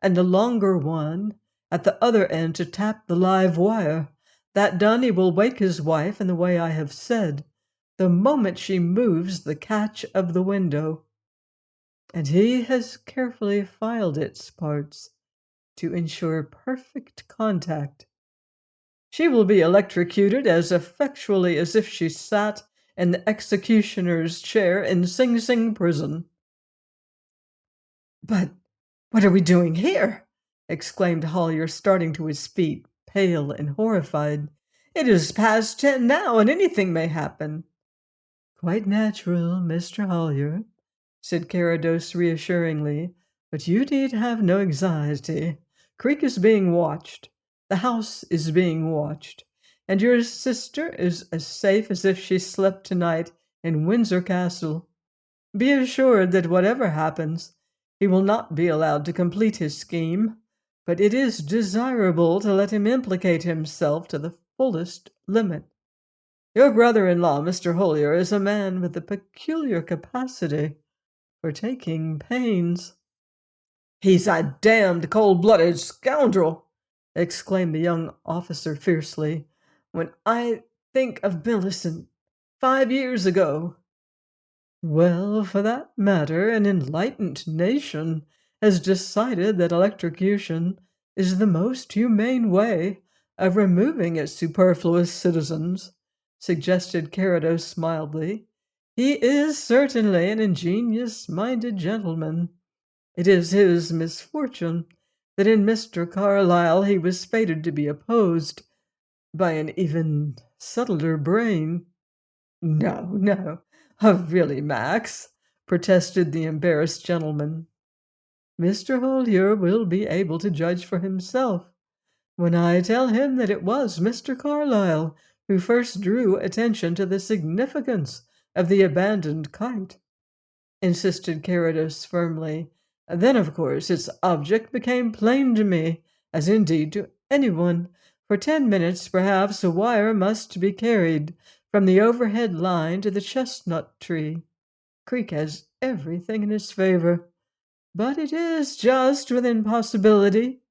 Speaker 1: and a longer one at the other end to tap the live wire. That done, he will wake his wife in the way I have said, the moment she moves the catch of the window. And he has carefully filed its parts to ensure perfect contact. She will be electrocuted as effectually as if she sat in the executioner's chair in Sing Sing prison." "But what are we doing here?" exclaimed Holier, starting to his feet, pale and horrified. "It is past 10 now, and anything may happen." "Quite natural, Mr. Holier," said Carrados reassuringly, "but you need have no anxiety. Creake is being watched. The house is being watched. And your sister is as safe as if she slept tonight in Windsor Castle. Be assured that whatever happens, he will not be allowed to complete his scheme, but it is desirable to let him implicate himself to the fullest limit. Your brother-in-law, Mr. Holier, is a man with a peculiar capacity for taking pains." "He's a damned cold-blooded scoundrel!" exclaimed the young officer fiercely. "When I think of Millicent 5 years ago—" "Well, for that matter, an enlightened nation has decided that electrocution is the most humane way of removing its superfluous citizens," suggested Carrados mildly. "He is certainly an ingenious-minded gentleman. It is his misfortune that in Mr. Carlyle he was fated to be opposed by an even subtler brain. No, no. Oh, really, Max, protested the embarrassed gentleman. Mr. Holier will be able to judge for himself when I tell him that it was Mr. Carlyle who first drew attention to the significance of the abandoned kite, insisted Carrados firmly. Then, of course, its object became plain to me, as indeed to anyone. For 10 minutes, perhaps, a wire must be carried from the overhead line to the chestnut tree. Creek has everything in his favor, but it is just within possibility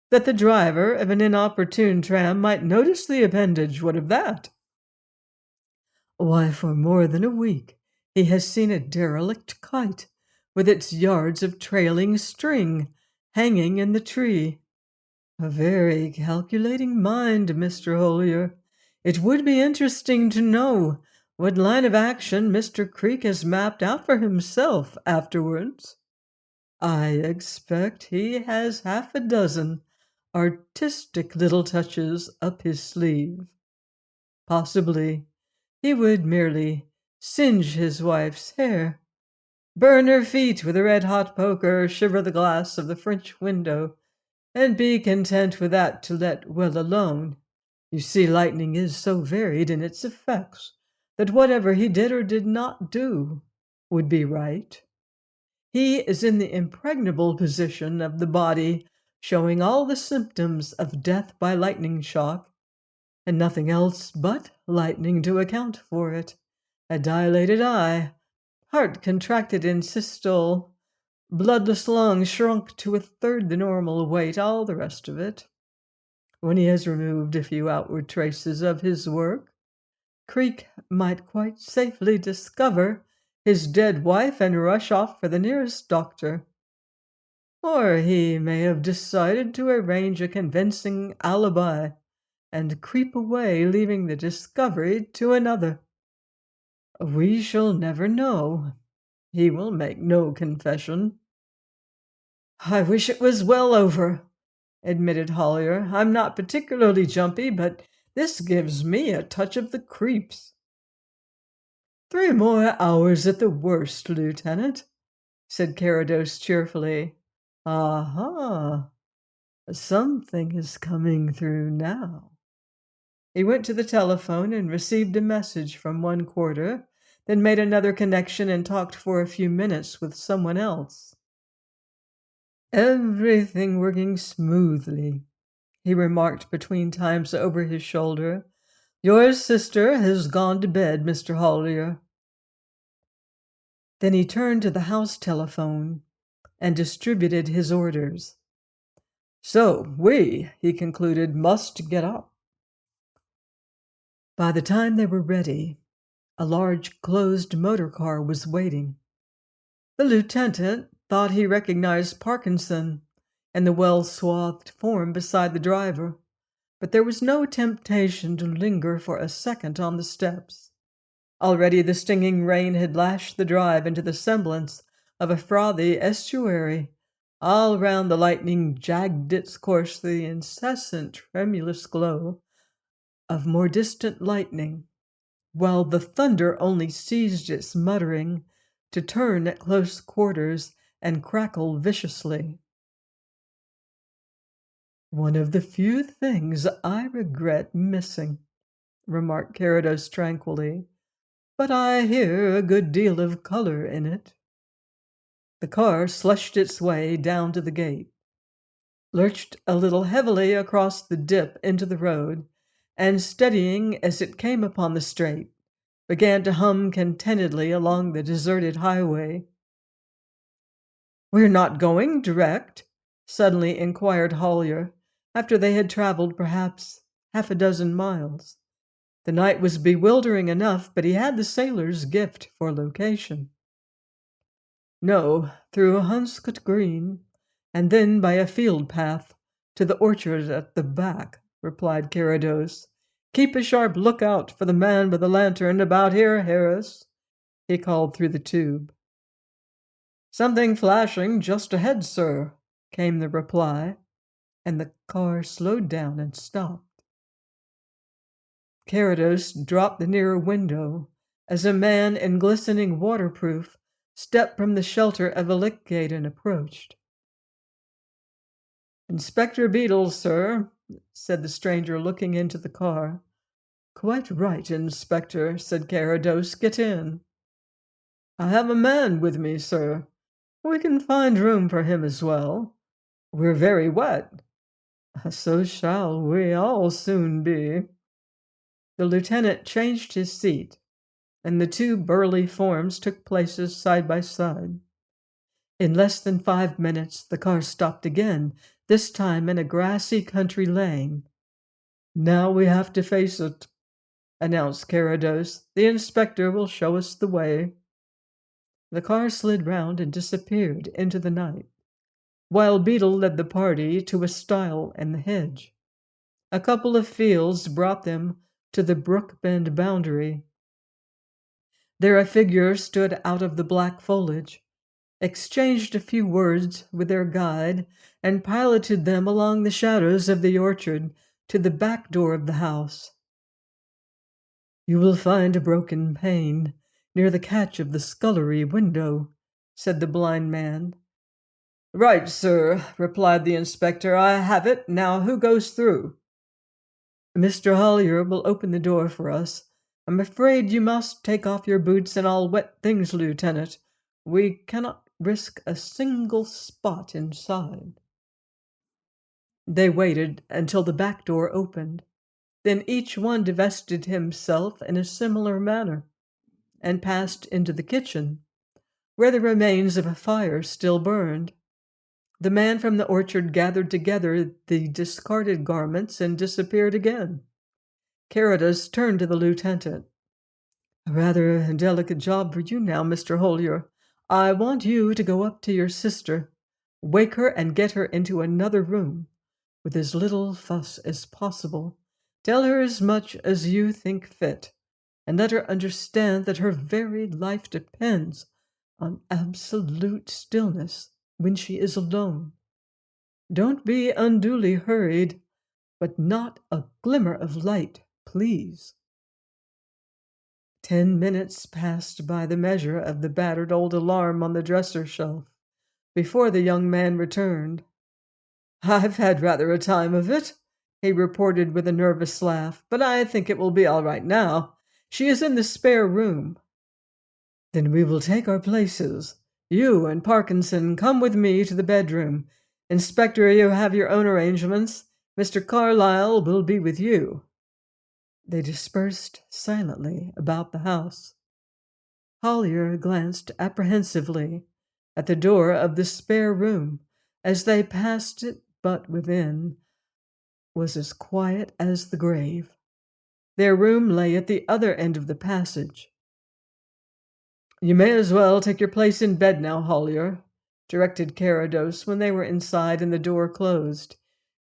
Speaker 1: that the driver of an inopportune tram might notice the appendage. What of that? Why, for more than a week he has seen a derelict kite, with its yards of trailing string hanging in the tree. A very calculating mind, Mr. Holier. It would be interesting to know what line of action Mr. Creek has mapped out for himself afterwards. I expect he has half a dozen artistic little touches up his sleeve. Possibly he would merely singe his wife's hair, burn her feet with a red-hot poker, shiver the glass of the French window, and be content with that to let well alone. You see, lightning is so varied in its effects that whatever he did or did not do would be right. He is in the impregnable position of the body showing all the symptoms of death by lightning shock, and nothing else but lightning to account for it. A dilated eye, heart contracted in systole, bloodless lungs shrunk to a third the normal weight, all the rest of it. When he has removed a few outward traces of his work, Creek might quite safely discover his dead wife and rush off for the nearest doctor. Or he may have decided to arrange a convincing alibi and creep away, leaving the discovery to another. We shall never know. He will make no confession. I wish it was well over, admitted Holier. I'm not particularly jumpy, but this gives me a touch of the creeps. 3 more hours at the worst, Lieutenant, said Carrados cheerfully. Aha! Something is coming through now. He went to the telephone and received a message from one quarter, then made another connection and talked for a few minutes with someone else. Everything working smoothly, he remarked between times over his shoulder. Your sister has gone to bed, Mr. Holier. Then he turned to the house telephone and distributed his orders. So we, he concluded, must get up. By the time they were ready, a large closed motor car was waiting. The lieutenant thought he recognized Parkinson and the well-swathed form beside the driver, but there was no temptation to linger for a second on the steps. Already the stinging rain had lashed the drive into the semblance of a frothy estuary. All round the lightning jagged its course the incessant tremulous glow of more distant lightning, while the thunder only ceased its muttering to turn at close quarters and crackle viciously. One of the few things I regret missing, remarked Carrados tranquilly, but I hear a good deal of color in it. The car slushed its way down to the gate, lurched a little heavily across the dip into the road, and steadying as it came upon the straight, began to hum contentedly along the deserted highway. We're not going direct? Suddenly inquired Holier, after they had traveled perhaps half a dozen miles. The night was bewildering enough, but he had the sailor's gift for location. No, through Hunscott Green, and then by a field path to the orchard at the back, replied Carrados. Keep a sharp lookout for the man with the lantern about here, Harris, he called through the tube. "Something flashing just ahead, sir," came the reply, and the car slowed down and stopped. Carrados dropped the nearer window as a man in glistening waterproof stepped from the shelter of a lick gate and approached. "Inspector Beadle, sir," said the stranger, looking into the car. "Quite right, Inspector," said Carrados. "Get in." "I have a man with me, sir. We can find room for him as well. We're very wet." "So shall we all soon be." The lieutenant changed his seat, and the two burly forms took places side by side. In less than 5 minutes, the car stopped again, this time in a grassy country lane. "Now we have to face it," announced Carrados. "The inspector will show us the way." The car slid round and disappeared into the night, while Beadle led the party to a stile in the hedge. A couple of fields brought them to the Brookbend boundary. There a figure stood out of the black foliage, exchanged a few words with their guide, and piloted them along the shadows of the orchard to the back door of the house. "You will find a broken pane near the catch of the scullery window," said the blind man. "Right, sir," replied the inspector. "I have it. Now who goes through?" "Mr. Hollier will open the door for us. I'm afraid you must take off your boots and all wet things, Lieutenant. We cannot risk a single spot inside." They waited until the back door opened. Then each one divested himself in a similar manner and passed into the kitchen, where the remains of a fire still burned. The man from the orchard gathered together the discarded garments and disappeared again. Carrados turned to the lieutenant. "A rather delicate job for you now, Mr. Hollier. I want you to go up to your sister, wake her and get her into another room, with as little fuss as possible. Tell her as much as you think fit, and let her understand that her very life depends on absolute stillness when she is alone. Don't be unduly hurried, but not a glimmer of light, please." 10 minutes passed by the measure of the battered old alarm on the dresser shelf before the young man returned. "I've had rather a time of it," he reported with a nervous laugh, "but I think it will be all right now. She is in the spare room." "Then we will take our places. You and Parkinson come with me to the bedroom. Inspector, you have your own arrangements. Mr. Carlyle will be with you." They dispersed silently about the house. Hollier glanced apprehensively at the door of the spare room as they passed it, but within was as quiet as the grave. Their room lay at the other end of the passage. "You may as well take your place in bed now, Hollier," directed Carrados when they were inside and the door closed.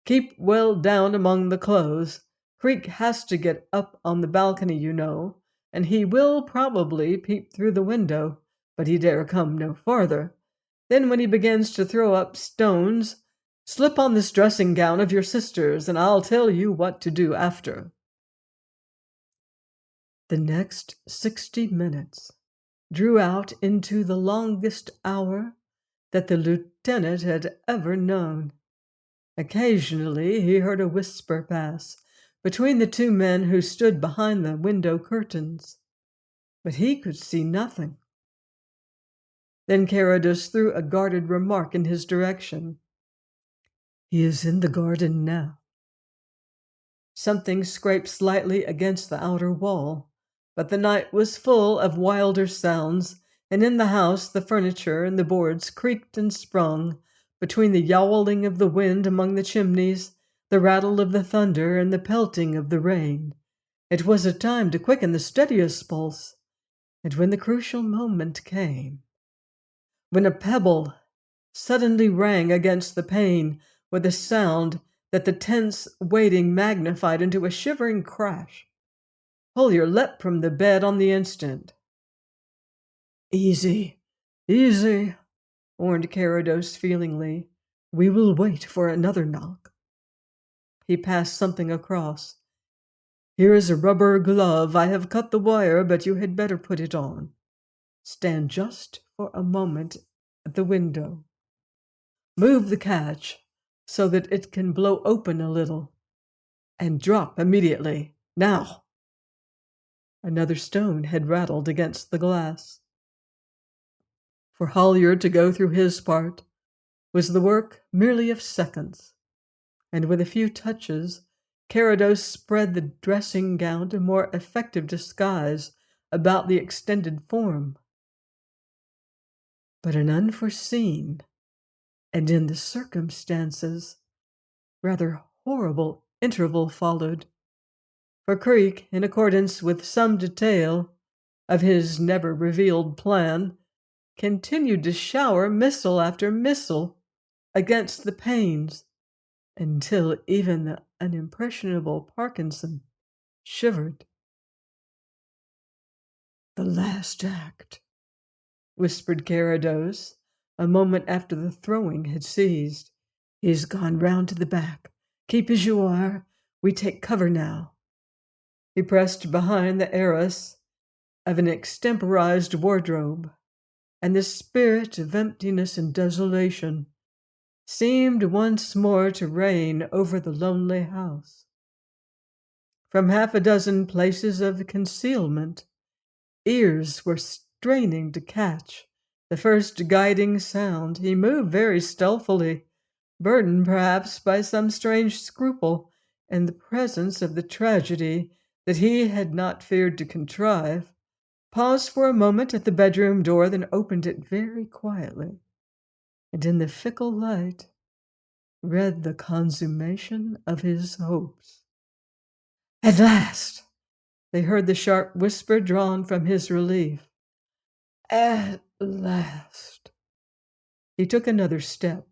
Speaker 1: "Keep well down among the clothes. Creek has to get up on the balcony, you know, and he will probably peep through the window, but he dare come no farther. Then when he begins to throw up stones, slip on this dressing gown of your sister's, and I'll tell you what to do after." The next 60 minutes drew out into the longest hour that the lieutenant had ever known. Occasionally he heard a whisper pass between the two men who stood behind the window curtains, but he could see nothing. Then Carrados threw a guarded remark in his direction. "He is in the garden now." Something scraped slightly against the outer wall, but the night was full of wilder sounds, and in the house the furniture and the boards creaked and sprung between the yowling of the wind among the chimneys, the rattle of the thunder, and the pelting of the rain. It was a time to quicken the steadiest pulse, and when the crucial moment came, when a pebble suddenly rang against the pane with a sound that the tense waiting magnified into a shivering crash, Hollier leapt from the bed on the instant. "Easy, easy," warned Carrados feelingly. "We will wait for another knock." He passed something across. "Here is a rubber glove. I have cut the wire, but you had better put it on. Stand just for a moment at the window. Move the catch so that it can blow open a little, and drop immediately. Now!" Another stone had rattled against the glass. For Holier to go through his part was the work merely of seconds, and with a few touches, Carrados spread the dressing gown to more effective disguise about the extended form. But an unforeseen, and in the circumstances, rather horrible interval followed. For Creek, in accordance with some detail of his never-revealed plan, continued to shower missile after missile against the panes until even the unimpressionable Parkinson shivered. "The last act," whispered Carrados, a moment after the throwing had ceased. "He's gone round to the back. Keep as you are. We take cover now." He pressed behind the arras of an extemporized wardrobe, and the spirit of emptiness and desolation seemed once more to reign over the lonely house. From half a dozen places of concealment, ears were straining to catch the first guiding sound. He moved very stealthily, burdened perhaps by some strange scruple in the presence of the tragedy that he had not feared to contrive, paused for a moment at the bedroom door, then opened it very quietly, and in the fickle light read the consummation of his hopes. "At last!" they heard the sharp whisper drawn from his relief. "At last!" He took another step,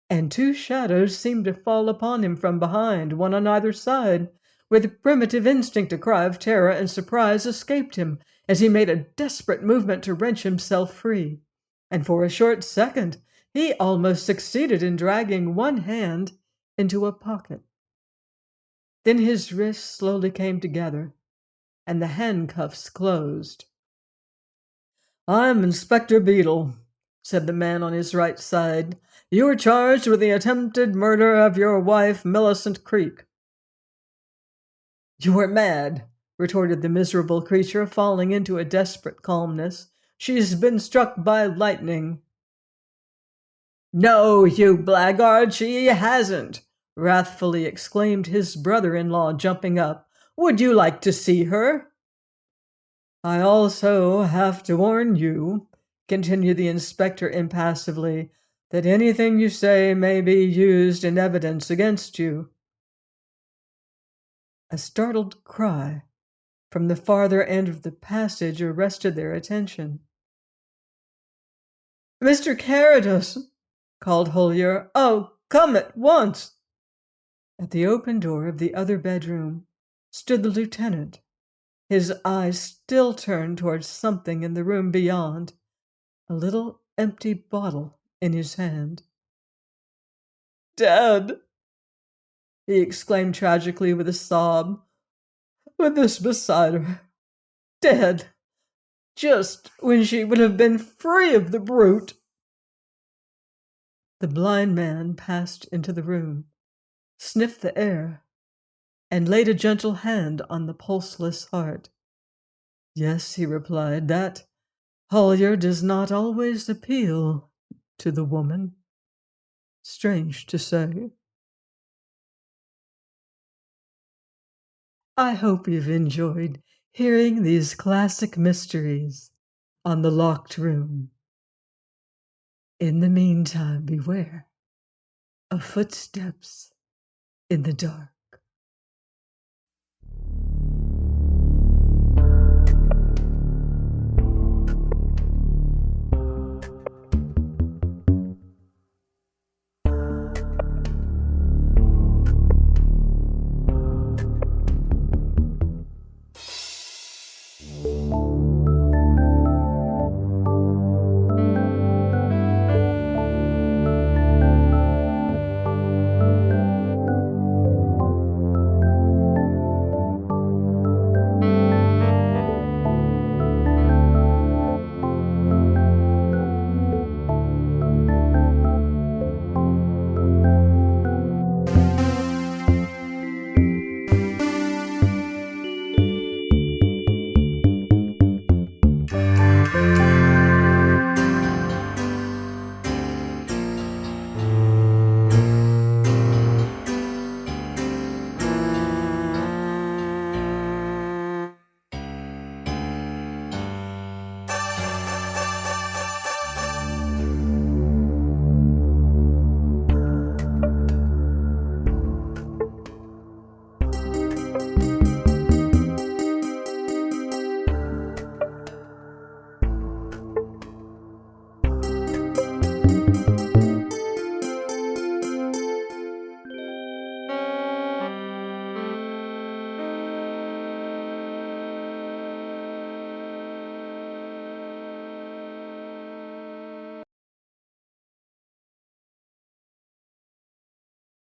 Speaker 1: and two shadows seemed to fall upon him from behind, one on either side. With primitive instinct, a cry of terror and surprise escaped him as he made a desperate movement to wrench himself free, and for a short second he almost succeeded in dragging one hand into a pocket. Then his wrists slowly came together, and the handcuffs closed. "I'm Inspector Beadle," said the man on his right side. "You are charged with the attempted murder of your wife, Millicent Creek." "You are mad," retorted the miserable creature, falling into a desperate calmness. "She's been struck by lightning." "No, you blackguard, she hasn't," wrathfully exclaimed his brother-in-law, jumping up. "Would you like to see her?" "I also have to warn you," continued the inspector impassively, "that anything you say may be used in evidence against you." A startled cry from the farther end of the passage arrested their attention. "Mr. Carrados!" called Holier. "Oh, come at once!" At the open door of the other bedroom stood the lieutenant, his eyes still turned towards something in the room beyond, a little empty bottle in his hand. "Dead!" he exclaimed tragically with a sob. "With this beside her. Dead! Just when she would have been free of the brute." The blind man passed into the room, sniffed the air, and laid a gentle hand on the pulseless heart. "Yes," he replied, "that Holier does not always appeal to the woman. Strange to say." I hope you've enjoyed hearing these classic mysteries on The Locked Room. In the meantime, beware of footsteps in the dark.